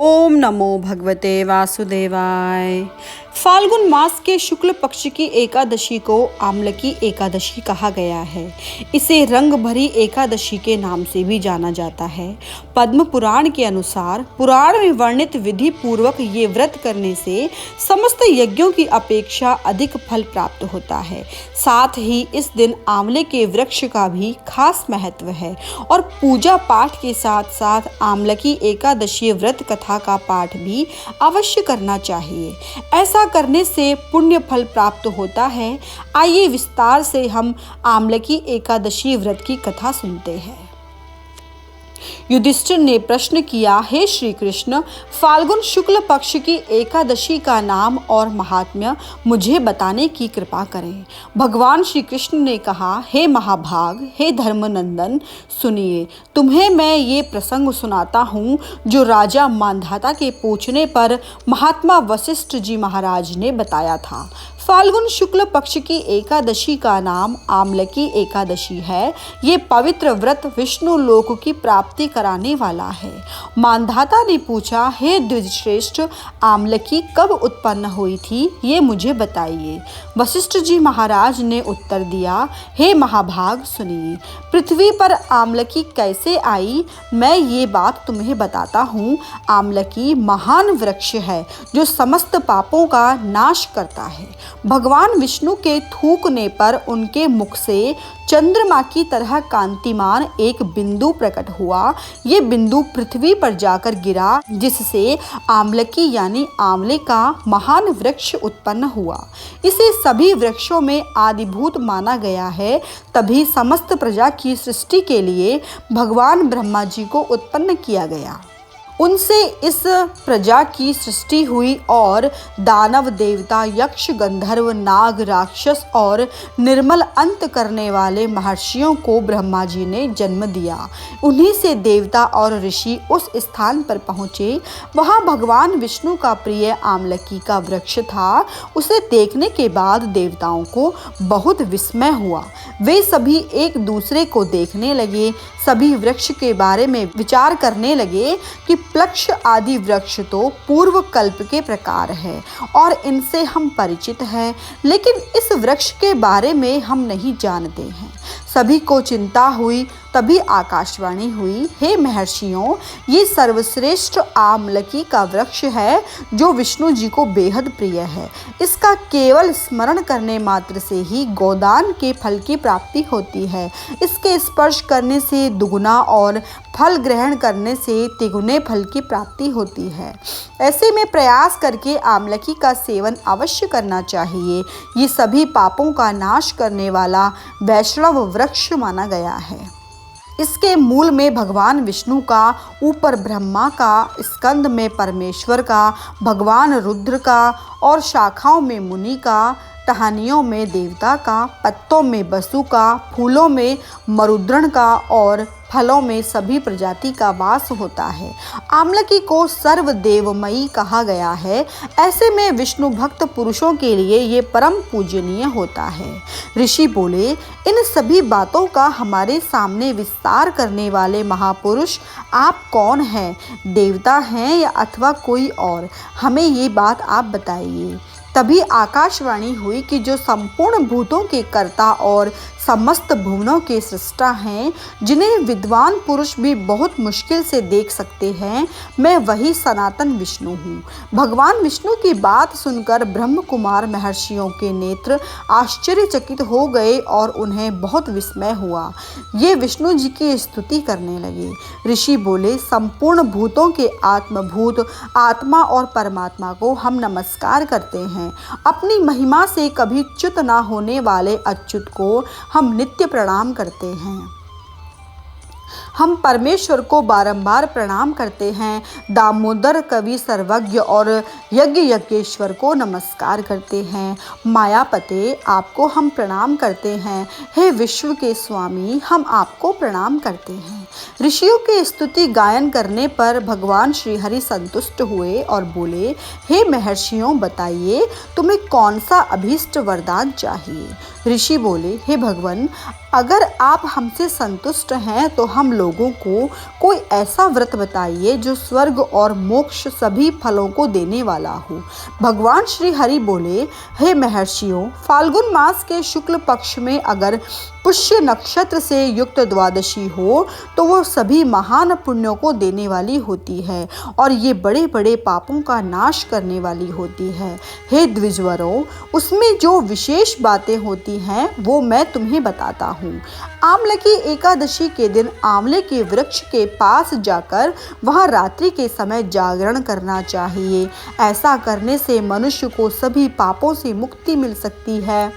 ओम नमो भगवते वासुदेवाय। फाल्गुन मास के शुक्ल पक्ष की एकादशी को आमलकी एकादशी कहा गया है। इसे रंग भरी एकादशी के नाम से भी जाना जाता है। पद्म पुराण के अनुसार पुराण में वर्णित विधि पूर्वक ये व्रत करने से समस्त यज्ञों की अपेक्षा अधिक फल प्राप्त होता है। साथ ही इस दिन आंवले के वृक्ष का भी खास महत्व है और पूजा पाठ के साथ साथ आमलकी एकादशी व्रत कथा का पाठ भी अवश्य करना चाहिए। ऐसा करने से पुण्य फल प्राप्त होता है। आइए विस्तार से हम आमलकी एकादशी व्रत की कथा सुनते हैं। युधिष्ठिर ने प्रश्न किया, हे श्री कृष्ण, फाल्गुन शुक्ल पक्ष की एकादशी का नाम और महात्म्य मुझे बताने की कृपा करें। भगवान श्री कृष्ण ने कहा, हे महाभाग, हे धर्मनंदन, सुनिए, तुम्हें मैं ये प्रसंग सुनाता हूँ जो राजा मांधाता के पूछने पर महात्मा वशिष्ठ जी महाराज ने बताया था। फाल्गुन शुक्ल पक्ष की एकादशी का नाम आमलकी एकादशी है। ये पवित्र व्रत विष्णु लोक की प्राप्ति कराने वाला है। मांधाता ने पूछा, हे द्विजश्रेष्ठ, आमलकी कब उत्पन्न हुई थी, ये मुझे बताइए। वशिष्ठ जी महाराज ने उत्तर दिया, हे महाभाग, सुनिए, पृथ्वी पर आमलकी कैसे आई, मैं ये बात तुम्हें बताता हूँ। आमलकी महान वृक्ष है जो समस्त पापों का नाश करता है। भगवान विष्णु के थूकने पर उनके मुख से चंद्रमा की तरह कांतिमान एक बिंदु प्रकट हुआ। ये बिंदु पृथ्वी पर जाकर गिरा, जिससे आमलकी यानी आंवले का महान वृक्ष उत्पन्न हुआ। इसे सभी वृक्षों में आदिभूत माना गया है। तभी समस्त प्रजा की सृष्टि के लिए भगवान ब्रह्मा जी को उत्पन्न किया गया। उनसे इस प्रजा की सृष्टि हुई और दानव, देवता, यक्ष, गंधर्व, नाग, राक्षस और निर्मल अंत करने वाले महर्षियों को ब्रह्मा जी ने जन्म दिया। उन्हीं से देवता और ऋषि उस स्थान पर पहुँचे। वहाँ भगवान विष्णु का प्रिय आमलकी का वृक्ष था। उसे देखने के बाद देवताओं को बहुत विस्मय हुआ। वे सभी एक दूसरे को देखने लगे। सभी वृक्ष के बारे में विचार करने लगे कि प्लक्ष आदि वृक्ष तो पूर्व कल्प के प्रकार है और इनसे हम परिचित हैं, लेकिन इस वृक्ष के बारे में हम नहीं जानते हैं। सभी को चिंता हुई। तभी आकाशवाणी हुई, हे महर्षियों, ये सर्वश्रेष्ठ आमलकी का वृक्ष है जो विष्णु जी को बेहद प्रिय है। इसका केवल स्मरण करने मात्र से ही गोदान के फल की प्राप्ति होती है। इसके स्पर्श करने से दुगुना और फल ग्रहण करने से तिगुने फल की प्राप्ति होती है। ऐसे में प्रयास करके आमलकी का सेवन अवश्य करना चाहिए। ये सभी पापों का नाश करने वाला वैष्णव वृक्ष माना गया है। इसके मूल में भगवान विष्णु का, ऊपर ब्रह्मा का, स्कंद में परमेश्वर का, भगवान रुद्र का और शाखाओं में मुनि का, टहनियों में देवता का, पत्तों में वसु का, फूलों में मरुद्रण का और फलों में सभी प्रजाति का वास होता है। आमलकी को सर्वदेवमयी कहा गया है। ऐसे में विष्णु भक्त पुरुषों के लिए ये परम पूजनीय होता है। ऋषि बोले, इन सभी बातों का हमारे सामने विस्तार करने वाले महापुरुष आप कौन हैं? देवता हैं या अथवा कोई और? हमें ये बात आप बताइए। तभी आकाशवाणी हुई कि जो संपूर्ण भूतों के कर्ता और समस्त भुवनों के सृष्टा हैं, जिन्हें विद्वान पुरुष भी बहुत मुश्किल से देख सकते हैं, मैं वही सनातन विष्णु हूँ। भगवान विष्णु की बात सुनकर ब्रह्म कुमार महर्षियों के नेत्र आश्चर्यचकित हो गए और उन्हें बहुत विस्मय हुआ। ये विष्णु जी की स्तुति करने लगे। ऋषि बोले, संपूर्ण भूतों के आत्मभूत आत्मा और परमात्मा को हम नमस्कार करते हैं। अपनी महिमा से कभी च्युत ना होने वाले अच्युत को हम नित्य प्रणाम करते हैं। हम परमेश्वर को बारंबार प्रणाम करते हैं। दामोदर कवि सर्वज्ञ और यज्ञ यज्ञेश्वर को नमस्कार करते हैं। मायापते, आपको हम प्रणाम करते हैं। हे विश्व के स्वामी, हम आपको प्रणाम करते हैं। ऋषियों की स्तुति गायन करने पर भगवान श्री हरि संतुष्ट हुए और बोले, हे महर्षियों, बताइए तुम्हें कौन सा अभीष्ट वरदान चाहिए। ऋषि बोले, हे भगवान, अगर आप हमसे संतुष्ट हैं तो हम लोगों को कोई ऐसा व्रत बताइए जो स्वर्ग और मोक्ष सभी फलों को देने वाला हो। भगवान श्री हरि बोले, हे महर्षियों, फाल्गुन मास के शुक्ल पक्ष में अगर पुष्य नक्षत्र से युक्त द्वादशी हो तो वो सभी महान पुण्यों को देने वाली होती है और ये बड़े बड़े पापों का नाश करने वाली होती है। हे द्विजवरों, उसमें जो विशेष बातें होती हैं वो मैं तुम्हें बताता हूँ। आंवले की एकादशी के दिन आंवले के वृक्ष के पास जाकर वहाँ रात्रि के समय जागरण करना चाहिए। ऐसा करने से मनुष्य को सभी पापों से मुक्ति मिल सकती है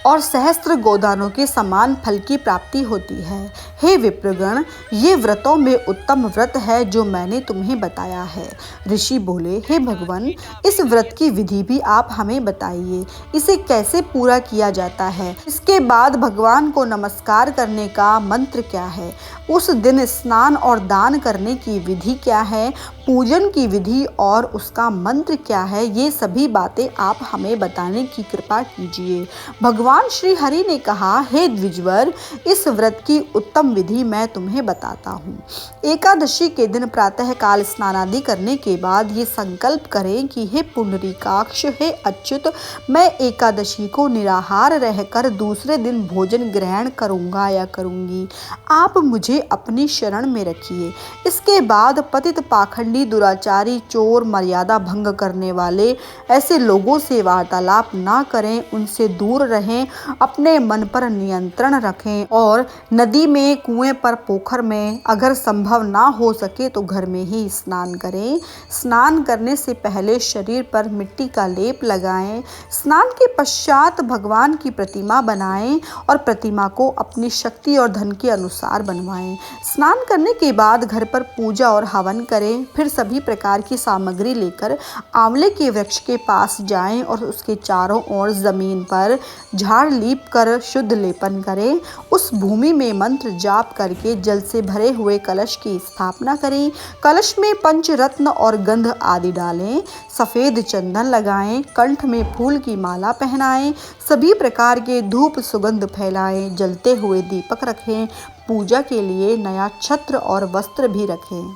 और सहस्त्र गोदानों के समान फल की प्राप्ति होती है। हे विप्रगण, ये व्रतों में उत्तम व्रत है जो मैंने तुम्हें बताया है। ऋषि बोले, हे भगवान, इस व्रत की विधि भी आप हमें बताइए, इसे कैसे पूरा किया जाता है। इसके बाद भगवान को नमस्कार करने का मंत्र क्या है, उस दिन स्नान और दान करने की विधि क्या है, पूजन की विधि और उसका मंत्र क्या है, ये सभी बातें आप हमें बताने की कृपा कीजिए। भगवान श्री हरि ने कहा, हे द्विजवर, इस व्रत की उत्तम विधि मैं तुम्हें बताता हूँ। एकादशी के दिन प्रातः काल स्नानादि करने के बाद ये संकल्प करें कि हे पुंडरीकाक्ष, हे अच्युत, मैं एकादशी को निराहार रहकर दूसरे दिन भोजन ग्रहण करूँगा या करूँगी। आप मुझे अपनी शरण में रखिए। इसके बाद पतित पाखंडी दुराचारी चोर मर्यादा भंग करने वाले ऐसे लोगों से वार्तालाप ना करें, उनसे दूर रहें, अपने मन पर नियंत्रण रखें और नदी में, कुएं पर, पोखर में अगर संभव ना हो सके तो घर में ही स्नान करें। स्नान करने से पहले शरीर पर मिट्टी का लेप लगाएं। स्नान के पश्चात भगवान की प्रतिमा बनाएं और प्रतिमा को अपनी शक्ति और धन के अनुसार बनवाएं। स्नान करने के बाद घर पर पूजा और हवन करें। फिर सभी प्रकार की सामग्री लेकर आंवले के वृक्ष के पास जाएं और उसके चारों ओर जमीन पर झाड़ लीप कर शुद्ध लेपन करें। उस भूमि में मंत्र जाप करके जल से भरे हुए कलश की स्थापना करें। कलश में पंचरत्न और गंध आदि डालें। सफ़ेद चंदन लगाएं। कंठ में फूल की माला पहनाएं। सभी प्रकार के धूप सुगंध फैलाएं। जलते हुए दीपक रखें। पूजा के लिए नया छत्र और वस्त्र भी रखें।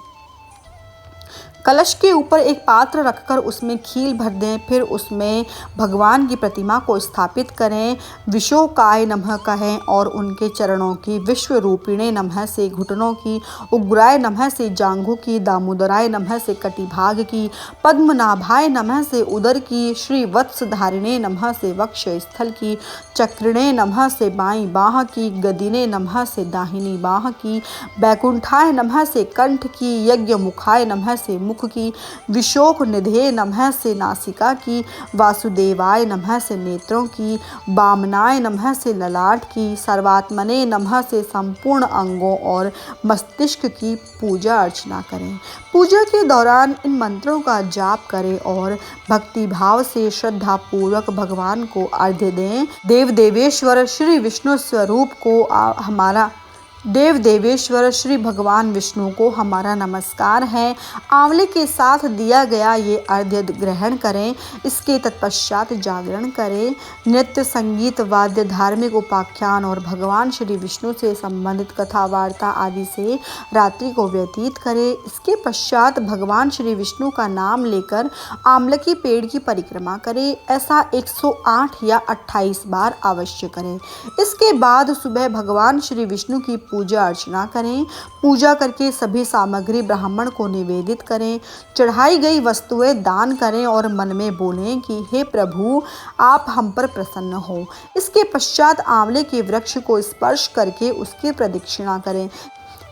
कलश के ऊपर एक पात्र रखकर उसमें खील भर दें। फिर उसमें भगवान की प्रतिमा को स्थापित करें। विशोकाय नमः कहें और उनके चरणों की, विश्व रूपिणे नमः से घुटनों की, उग्राय नमः से जांघों की, दामोदराय नमः से कटिभाग की, पद्मनाभाय नमः से उदर की, श्री वत्सधारिणे नमः से वक्ष स्थल की, चक्रिणे नमः से बाईं बाह की, गदिने नमः से दाहिनी बाह की, बैकुंठाय नमः से कंठ की, यज्ञ मुखाय नमः से मुख की, विशोक निधे नमः से नासिका की, वासुदेवाय नमः से नेत्रों की, वामनाय नमः से ललाट की, सर्वात्मने नमः से संपूर्ण अंगों और मस्तिष्क की पूजा अर्चना करें। पूजा के दौरान इन मंत्रों का जाप करें और भक्ति भाव से श्रद्धा पूर्वक भगवान को अर्घ्य दें। देव देवेश्वर श्री विष्णु स्वरूप को हमारा देव देवेश्वर श्री भगवान विष्णु को हमारा नमस्कार है। आंवले के साथ दिया गया ये अर्घ्य ग्रहण करें। इसके तत्पश्चात जागरण करें। नृत्य, संगीत, वाद्य, धार्मिक उपाख्यान और भगवान श्री विष्णु से संबंधित कथा वार्ता आदि से रात्रि को व्यतीत करें। इसके पश्चात भगवान श्री विष्णु का नाम लेकर आंवले के पेड़ की परिक्रमा करें। ऐसा 108 या 28 बार अवश्य करें। इसके बाद सुबह भगवान श्री विष्णु की पूजा अर्चना करें। पूजा करके सभी सामग्री ब्राह्मण को निवेदित करें। चढ़ाई गई वस्तुएं दान करें और मन में बोलें कि हे प्रभु, आप हम पर प्रसन्न हो। इसके पश्चात आंवले के वृक्ष को स्पर्श करके उसकी प्रदक्षिणा करें।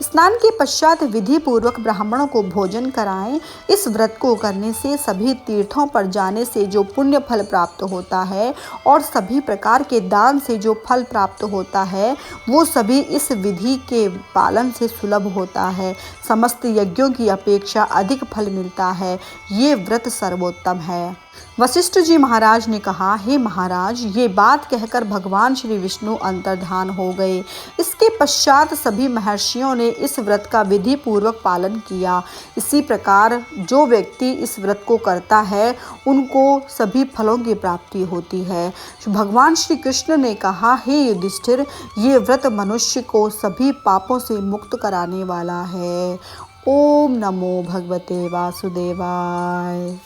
स्नान के पश्चात विधि पूर्वक ब्राह्मणों को भोजन कराएं। इस व्रत को करने से सभी तीर्थों पर जाने से जो पुण्य फल प्राप्त होता है और सभी प्रकार के दान से जो फल प्राप्त होता है वो सभी इस विधि के पालन से सुलभ होता है। समस्त यज्ञों की अपेक्षा अधिक फल मिलता है। ये व्रत सर्वोत्तम है। वशिष्ठ जी महाराज ने कहा, हे महाराज, ये बात कहकर भगवान श्री विष्णु अंतर्धान हो गए। इसके पश्चात सभी महर्षियों ने इस व्रत का विधि पूर्वक पालन किया। इसी प्रकार जो व्यक्ति इस व्रत को करता है उनको सभी फलों की प्राप्ति होती है। भगवान श्री कृष्ण ने कहा, हे युधिष्ठिर, ये व्रत मनुष्य को सभी पापों से मुक्त कराने वाला है। ओम नमो भगवते वासुदेवाय।